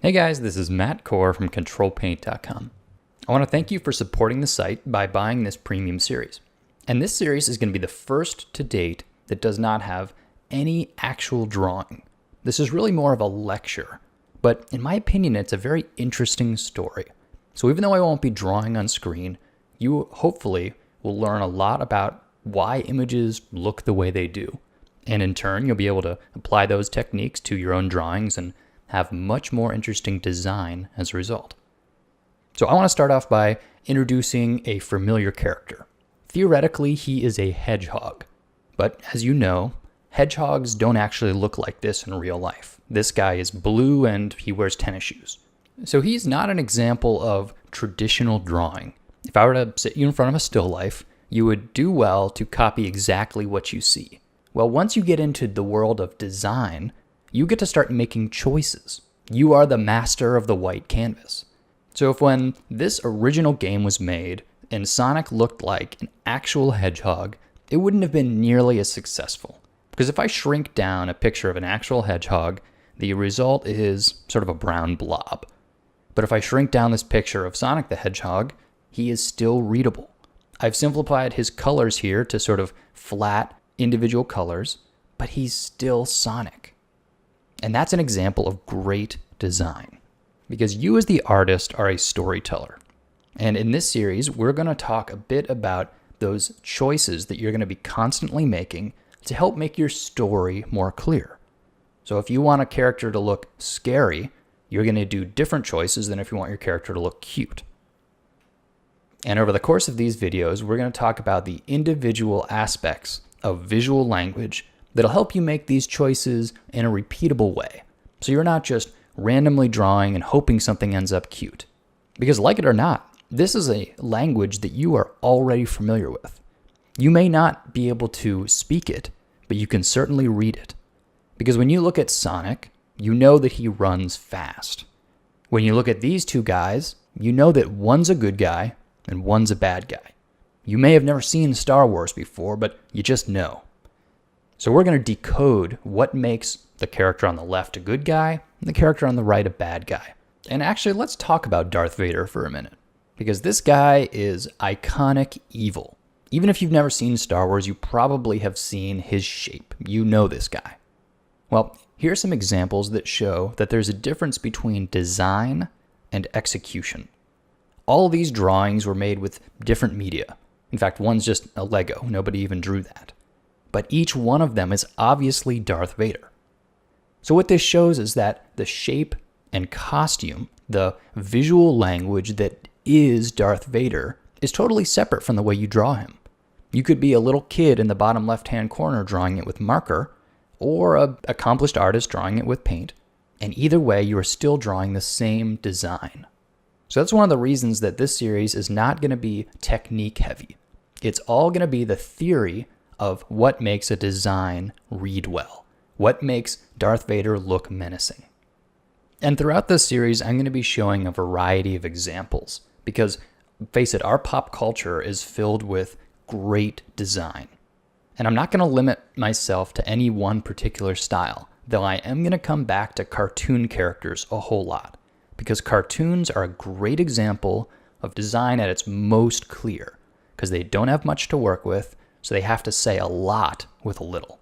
Hey guys, this is Matt Core from ControlPaint.com. I want to thank you for supporting the site by buying this premium series. And this series is going to be the first to date that does not have any actual drawing. This is really more of a lecture, but in my opinion, it's a very interesting story. So even though I won't be drawing on screen, you hopefully will learn a lot about why images look the way they do. And in turn, you'll be able to apply those techniques to your own drawings and have much more interesting design as a result. So I want to start off by introducing a familiar character. Theoretically, he is a hedgehog. But as you know, hedgehogs don't actually look like this in real life. This guy is blue and he wears tennis shoes. So he's not an example of traditional drawing. If I were to sit you in front of a still life, you would do well to copy exactly what you see. Well, once you get into the world of design, you get to start making choices. You are the master of the white canvas. So if when this original game was made and Sonic looked like an actual hedgehog, it wouldn't have been nearly as successful. Because if I shrink down a picture of an actual hedgehog, the result is sort of a brown blob. But if I shrink down this picture of Sonic the Hedgehog, he is still readable. I've simplified his colors here to sort of flat individual colors, but he's still Sonic. And that's an example of great design, because you as the artist are a storyteller. And in this series, we're going to talk a bit about those choices that you're going to be constantly making to help make your story more clear. So if you want a character to look scary, you're going to do different choices than if you want your character to look cute. And over the course of these videos, we're going to talk about the individual aspects of visual language that'll help you make these choices in a repeatable way. So you're not just randomly drawing and hoping something ends up cute. Because like it or not, this is a language that you are already familiar with. You may not be able to speak it, but you can certainly read it. Because when you look at Sonic, you know that he runs fast. When you look at these two guys, you know that one's a good guy and one's a bad guy. You may have never seen Star Wars before, but you just know. So we're going to decode what makes the character on the left a good guy and the character on the right a bad guy. And actually, let's talk about Darth Vader for a minute, because this guy is iconic evil. Even if you've never seen Star Wars, you probably have seen his shape. You know this guy. Well, here are some examples that show that there's a difference between design and execution. All these drawings were made with different media. In fact, one's just a Lego. Nobody even drew that. But each one of them is obviously Darth Vader. So what this shows is that the shape and costume, the visual language that is Darth Vader, is totally separate from the way you draw him. You could be a little kid in the bottom left-hand corner drawing it with marker, or an accomplished artist drawing it with paint, and either way you are still drawing the same design. So that's one of the reasons that this series is not going to be technique heavy. It's all going to be the theory of what makes a design read well, what makes Darth Vader look menacing. And throughout this series, I'm going to be showing a variety of examples, because face it, our pop culture is filled with great design. And I'm not going to limit myself to any one particular style, though I am going to come back to cartoon characters a whole lot, because cartoons are a great example of design at its most clear, because they don't have much to work with, so they have to say a lot with a little.